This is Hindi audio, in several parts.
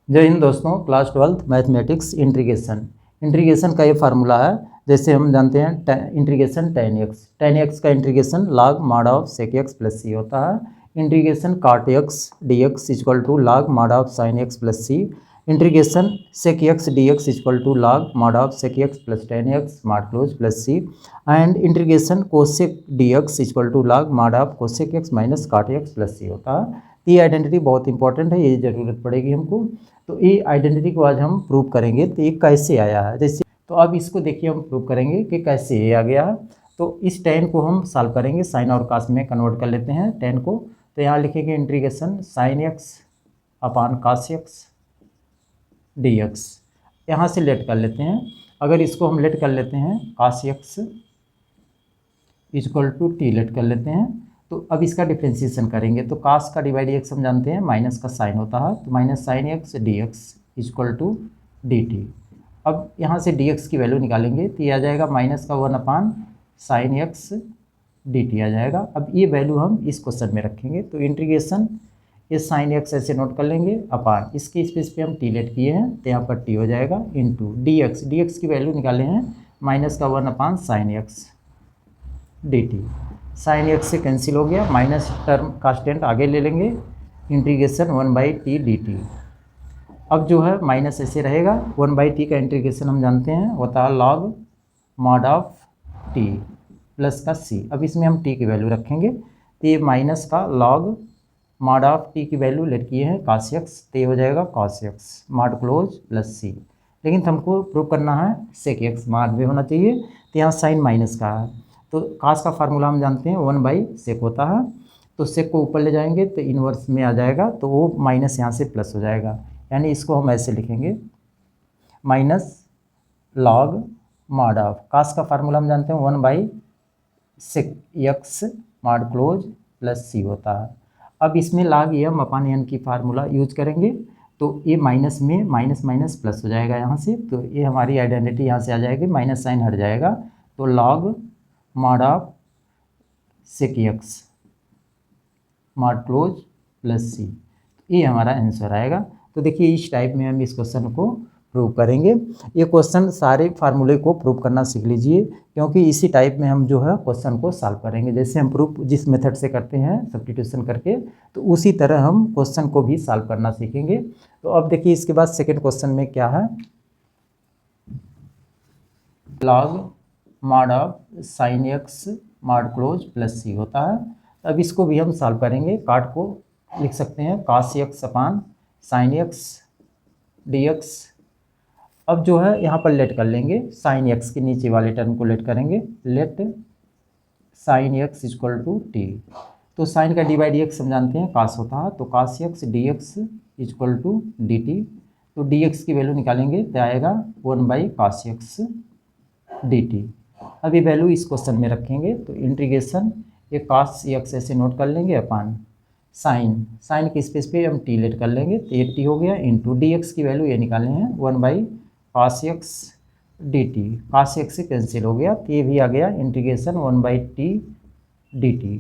जय हिंद दोस्तों। क्लास 12th मैथमेटिक्स इंटीग्रेशन का ये फार्मूला है। जैसे हम जानते हैं इंटीग्रेशन tan x का integration log mod of sec x plus C होता है। Integration cot x dx equal to log mod of sin x plus C. Integration sec x dx equal to log mod of sec x plus tan x mod close plus C. And integration cosec dx equal to log mod of cosec x minus cot x plus C होता है। तो ये आइडेंटिटी बहुत इंपॉर्टेंट है, ये ज़रूरत पड़ेगी हमको। तो ये आइडेंटिटी को आज हम प्रूव करेंगे। तो ये कैसे आया है, जैसे तो अब इसको देखिए हम प्रूव करेंगे कि कैसे ये आ गया है। तो इस tan को हम सॉल्व करेंगे, साइन और कास में कन्वर्ट कर लेते हैं tan को। तो यहाँ लिखेंगे इंटीग्रेशन sin x अपान cos x dx। यहाँ से लेट कर लेते हैं। अगर इसको हम लेट कर लेते हैं cos x equal to t let कर लेते हैं। तो अब इसका डिफ्रेंशिएशन करेंगे तो कास का डिवाइड एक्स हम जानते हैं माइनस का साइन होता है, तो minus sine x d x equal to d t. अब यहाँ से डी एक्स की वैल्यू निकालेंगे तो ये आ जाएगा माइनस का 1 upon sine x d t आ जाएगा। अब ये वैल्यू हम इस क्वेश्चन में रखेंगे तो इंटीग्रेशन ये साइन एक्स ऐसे नोट कर लेंगे अपान इसकी स्पेस पे हम टी लेट किए हैं तो यहाँ पर टी हो जाएगा इंटू डी एक्स की वैल्यू निकाले हैं माइनस का 1 upon sine x d T. Sine x से कैंसिल हो गया, माइनस टर्म कांस्टेंट आगे ले लेंगे, इंटीग्रेशन 1/t dt। अब जो है माइनस ऐसे रहेगा, 1/t का इंटीग्रेशन हम जानते हैं होता है log mod of t plus का c। अब इसमें हम t की वैल्यू रखेंगे तो ये माइनस का log mod ऑफ t की वैल्यू लेट किए हैं cos x, तो ये हो जाएगा cos x mod close plus c। लेकिन हमको प्रूव करना है sec x mod में होना चाहिए, तो यहाँ साइन माइनस का है तो कास का फार्मूला हम जानते हैं 1/sec होता है। तो सेक को ऊपर ले जाएंगे तो इनवर्स में आ जाएगा, तो वो माइनस यहाँ से प्लस हो जाएगा। यानी इसको हम ऐसे लिखेंगे माइनस log mod ऑफ कास का फार्मूला हम जानते हैं 1/sec x mod close plus c होता है। अब इसमें log m अपान n की फार्मूला यूज करेंगे तो ये माइनस में माइनस माइनस प्लस हो जाएगा यहाँ से, तो ये हमारी आइडेंटिटी यहाँ से आ जाएगी, माइनस साइन हट जाएगा तो log mod of sec x mod close plus C, ये हमारा आंसर आएगा। तो देखिए इस टाइप में हम इस क्वेश्चन को प्रूव करेंगे। ये क्वेश्चन सारे फार्मूले को प्रूव करना सीख लीजिए, क्योंकि इसी टाइप में हम जो है क्वेश्चन को सॉल्व करेंगे। जैसे हम प्रूफ जिस मेथड से करते हैं सब्स्टिट्यूशन करके, तो उसी तरह हम क्वेश्चन को भी सॉल्व करना सीखेंगे। तो अब देखिए इसके बाद सेकेंड क्वेश्चन में क्या है, log mod of sine x mod close plus C होता है। अब इसको भी हम सॉल्व करेंगे। काट को लिख सकते हैं cos x अपान साइन एक्स डी एक्स। अब जो है यहाँ पर लेट कर लेंगे, साइन एक्स के नीचे वाले टर्म को लेट करेंगे, let sine x equal to t. तो साइन का डिवाइड एक्स हम जानते हैं cos होता है, तो cos x d x equal to d t. तो डी एक्स की वैल्यू निकालेंगे तो आएगा 1/cos x डी टी। अब ये वैल्यू इस क्वेश्चन में रखेंगे तो इंटीग्रेशन ये cos x ऐसे नोट कर लेंगे अपान साइन की स्पेस पे हम टी लेट कर लेंगे तो ये टी हो गया इंटू डी एक्स की वैल्यू ये निकाले हैं 1/cos x D T. cos x से कैंसिल हो गया तो ये भी आ गया इंटीग्रेशन 1/t डी टी।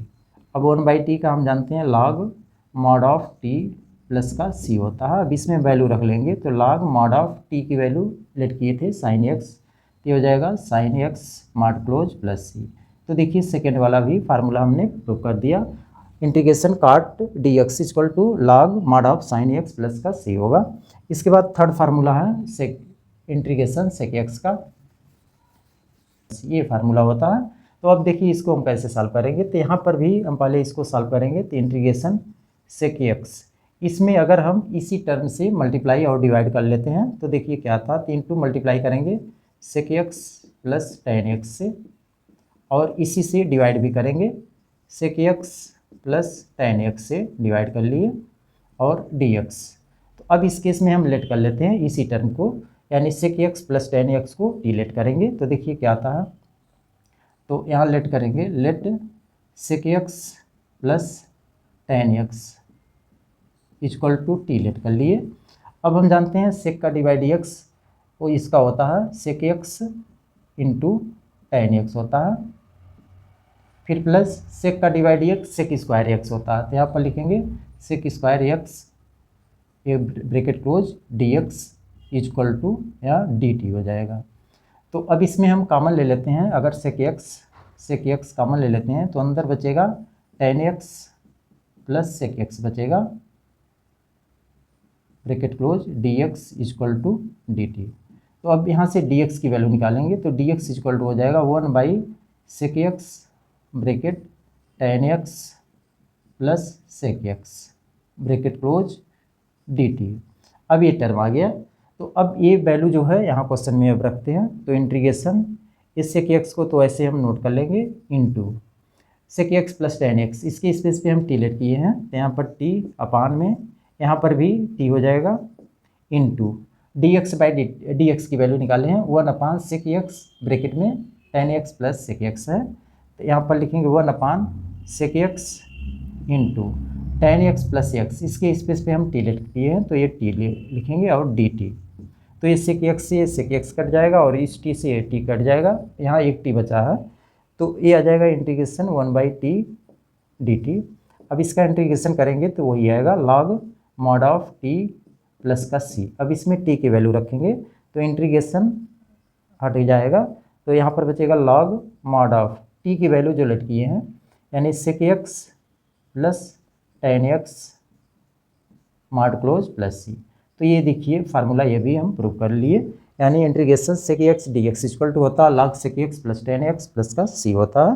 अब 1/t का हम जानते हैं log mod of t plus का c होता है। अब इसमें वैल्यू रख लेंगे तो log mod ऑफ t की वैल्यू लेट किए थे साइन एक्स, ये हो जाएगा sine x mod close plus C. तो देखिए सेकेंड वाला भी फार्मूला हमने प्रूव कर दिया, integration cot dx equal to log mod of sine x plus का सी होगा। इसके बाद थर्ड फार्मूला है इंटीग्रेशन sec x का, ये फार्मूला होता है। तो अब देखिए इसको हम कैसे सॉल्व करेंगे, तो यहाँ पर भी हम पहले इसको सॉल्व करेंगे तो इंटीग्रेशन sec x, इसमें अगर हम इसी टर्म से मल्टीप्लाई और डिवाइड कर लेते हैं तो देखिए क्या था, 3 टू मल्टीप्लाई करेंगे sec x plus tan x से, और इसी से डिवाइड भी करेंगे sec x plus tan x से डिवाइड कर लिए और dx। तो अब इस केस में हम लेट कर लेते हैं इसी टर्म को, यानी sec x plus tan x को डिलेट करेंगे तो देखिए क्या आता है। तो यहाँ लेट करेंगे, let sec x plus tan x equal to t let कर लिए। अब हम जानते हैं sec का डिवाइड x वो इसका होता है sec x into tan x होता है, फिर प्लस sec का divide x sec square x होता है। तो यहाँ पर लिखेंगे sec स्क्वायर x ये bracket close d x equal to या डी टी हो जाएगा। तो अब इसमें हम कॉमन ले लेते हैं, अगर सेक एक्स कॉमन ले लेते हैं तो अंदर बचेगा tan x plus sec x बचेगा, bracket close d x equal to d t. तो अब यहाँ से डी एक्स की वैल्यू निकालेंगे तो डी एक्स इजक्वल टू हो जाएगा 1 sec x bracket tan x plus sec x, bracket close d t. अब ये टर्म आ गया। तो अब ये वैल्यू जो है यहाँ क्वेश्चन में अब रखते हैं, तो इंटीग्रेशन इस सेक एक्स को तो ऐसे हम नोट कर लेंगे into sec x plus tan x, इसके स्पेस पे हम टी लेट किए हैं तो यहाँ पर टी अपान में, यहाँ पर भी टी हो जाएगा into d x by d x की वैल्यू निकाले हैं 1 सेक एक्स ब्रैकेट में tan x plus sec x है, तो यहाँ पर लिखेंगे 1 sec x into tan x plus x, इसके स्पेस पे हम टी लेट किए हैं तो ये टी लिखेंगे और डी टी। तो ये सेक एक्स से सेक एक्स कट जाएगा और इस टी से टी कट जाएगा, यहाँ एक टी बचा है तो ये आ जाएगा इंटीग्रेशन 1/t dt। अब इसका इंटीग्रेशन करेंगे तो वही आएगा log mod of t plus का c। अब इसमें t की वैल्यू रखेंगे तो इंटीग्रेशन हट जाएगा, तो यहाँ पर बचेगा log mod ऑफ t की वैल्यू जो लेट किए हैं यानी sec x plus tan x mod close plus c। तो ये देखिए फार्मूला ये भी हम प्रूव कर लिए, यानी integration sec x d x equal to होता है log sec x plus tan x plus का c होता है।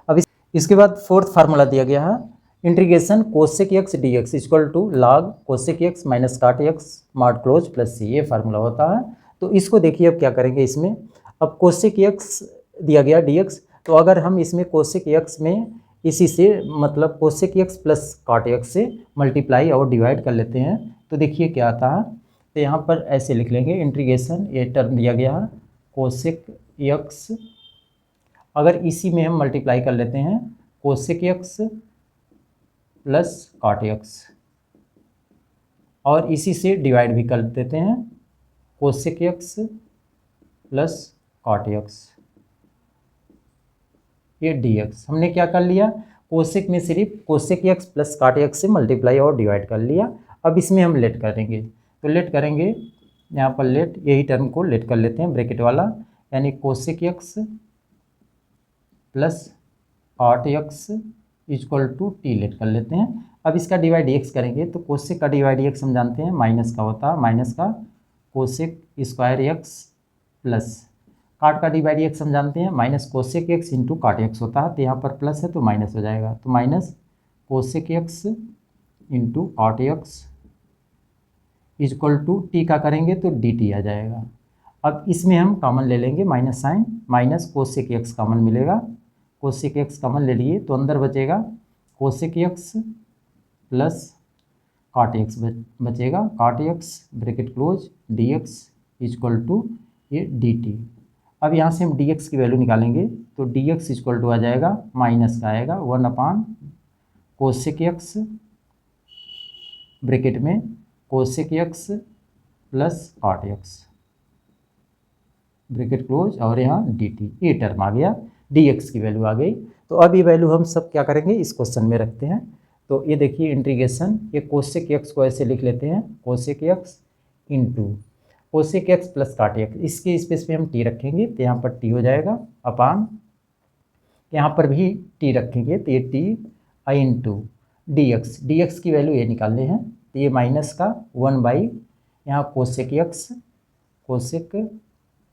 अब इसके बाद फोर्थ फार्मूला दिया गया है, integration cosec x d x equal to log cosec x minus cot x mod close plus c, ये फार्मूला होता है। तो इसको देखिए अब क्या करेंगे इसमें, अब कोसेक एक्स दिया गया डी एक्स, तो अगर हम इसमें कोसेक एक्स में इसी से मतलब cosec x plus cot x से मल्टीप्लाई और डिवाइड कर लेते हैं तो देखिए क्या आता है। तो यहाँ पर ऐसे लिख लेंगे इंटीग्रेशन, ये टर्म दिया गया है कोसेक एक्स, अगर इसी में हम मल्टीप्लाई कर लेते हैं cosec x plus cot x और इसी से डिवाइड भी कर देते हैं cosec x plus cot x, ये डी एक्स हमने क्या कर लिया, कोसेक में सिर्फ cosec x plus cot x से मल्टीप्लाई और डिवाइड कर लिया। अब इसमें हम लेट करेंगे तो लेट करेंगे यहाँ पर लेट, यही टर्म को लेट कर लेते हैं ब्रैकेट वाला, यानी cosec x plus cot x equal to t let कर लेते हैं। अब इसका डिवाइड एक्स करेंगे तो कोसेक का डिवाइड एक्स हम जानते हैं माइनस का होता है, माइनस का कोसेक स्क्वायर एक्स प्लस काट का डिवाइड एक्स हम जानते हैं माइनस कोसेक एक्स इंटू काट एक्स होता है, तो यहाँ पर प्लस है तो माइनस हो जाएगा, तो माइनस कोसेक एक्स इंटू काट एक्स इक्वल टू टी का करेंगे तो डी टी आ जाएगा। अब इसमें हम कॉमन ले लेंगे minus sine, minus cosec x common मिलेगा, कोसेक एक्स कॉमन ले लिए तो अंदर बचेगा cosec x plus cot x बचेगा, cot x bracket close d x equal to ये डी टी। अब यहाँ से हम डी एक्स की वैल्यू निकालेंगे तो डी एक्स इक्वल टू आ जाएगा माइनस का आएगा 1 कोसेक एक्स ब्रैकेट में cosec x plus cot x bracket close और यहाँ डी टी, ये टर्म आ गया, डी एक्स की वैल्यू आ गई। तो अब ये वैल्यू हम सब क्या करेंगे इस क्वेश्चन में रखते हैं। तो ये देखिए इंटीग्रेशन, ये कोसेक एक्स को ऐसे लिख लेते हैं cosec x into cosec x plus cot x, इसके स्पेस पे हम टी रखेंगे तो यहाँ पर टी हो जाएगा अपान, यहाँ पर भी टी रखेंगे तो ये T I into D x की वैल्यू ये निकालने हैं तो ये माइनस का 1 यहाँ cosec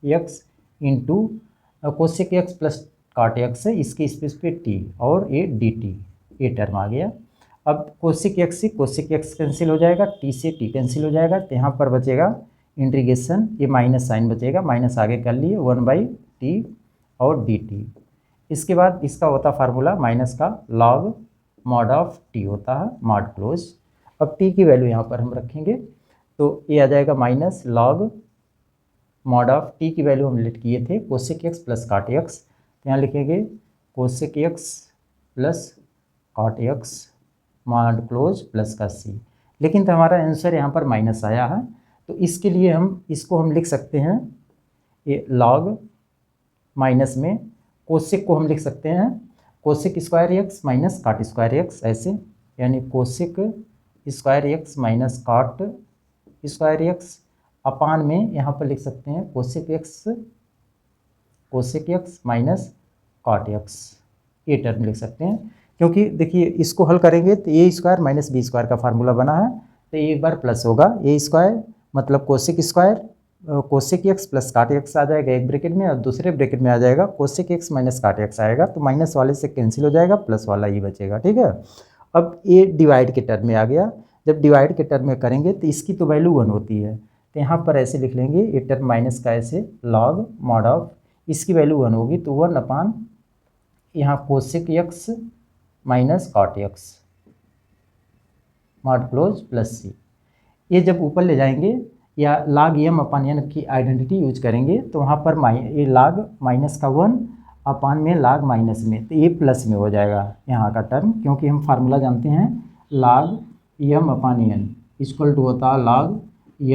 x into cosec x plus cot x है, इसके स्पेस पे टी और ये डी टी, ये टर्म आ गया। अब कोसेक एक्स से कोसेक एक्स कैंसिल हो जाएगा, टी से टी कैंसिल हो जाएगा, तो यहाँ पर बचेगा इंटीग्रेशन, ये माइनस साइन बचेगा, माइनस आगे कर लिए 1/t और डी टी। इसके बाद इसका होता फार्मूला माइनस का लॉग मॉड ऑफ टी होता है मॉड क्लोज। अब टी की वैल्यू यहाँ पर हम रखेंगे तो ये आ जाएगा minus log mod of T की वैल्यू हम लेट किए थे cosec x plus cot x, तो यहाँ लिखेंगे cosec x plus cot x mod close plus का सी, लेकिन तो हमारा आंसर यहाँ पर माइनस आया है तो इसके लिए हम इसको हम लिख सकते हैं ये लॉग माइनस में कोसेक को हम लिख सकते हैं cosec square x minus cot square x ऐसे, यानी cosec square x minus cot square x upon में यहाँ पर लिख सकते हैं cosec x minus cot x, ये टर्म लिख सकते हैं। क्योंकि देखिए इसको हल करेंगे तो A square minus B square का फार्मूला बना है, तो एक बार प्लस होगा ए स्क्वायर मतलब cosec square cosec x plus cot x आ जाएगा एक ब्रैकेट में, और दूसरे ब्रैकेट में आ जाएगा cosec x minus cot x आएगा, तो माइनस वाले से कैंसिल हो जाएगा, प्लस वाला ही बचेगा। ठीक है, अब ये डिवाइड के टर्म में आ गया। जब डिवाइड के टर्म में करेंगे तो इसकी तो वैल्यू 1 होती है, तो यहाँ पर ऐसे लिख लेंगे ये टर्म माइनस का ऐसे लॉग मॉड ऑफ इसकी वैल्यू 1 होगी, तो 1 अपान यहाँ cosec x minus cot x mod close plus C. ये जब ऊपर ले जाएंगे या log m अपान n की आइडेंटिटी यूज करेंगे तो वहाँ पर ये log माइनस का 1 अपान में log माइनस में, तो ये प्लस में हो जाएगा यहाँ का टर्म, क्योंकि हम फार्मूला जानते हैं log m upon n equal to होता है log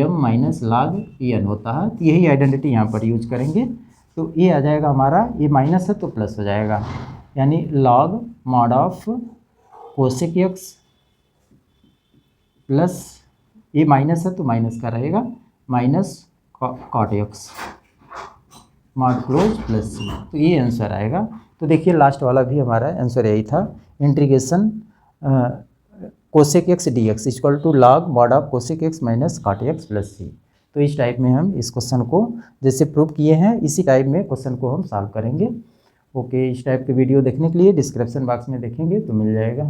m minus log n होता है, तो यही आइडेंटिटी यहाँ पर यूज करेंगे। तो ये आ जाएगा हमारा, ये माइनस है तो प्लस हो जाएगा, यानी log mod of cosec x plus ये माइनस है तो माइनस का रहेगा minus cot x mod close plus C, तो ये आंसर आएगा। तो देखिए लास्ट वाला भी हमारा आंसर यही था, integration cosec x d x equal to log mod of cosec x minus cot x plus C. तो इस टाइप में हम इस क्वेश्चन को जैसे प्रूव किए हैं इसी टाइप में क्वेश्चन को हम सॉल्व करेंगे। ओके, इस टाइप के वीडियो देखने के लिए डिस्क्रिप्शन बॉक्स में देखेंगे तो मिल जाएगा।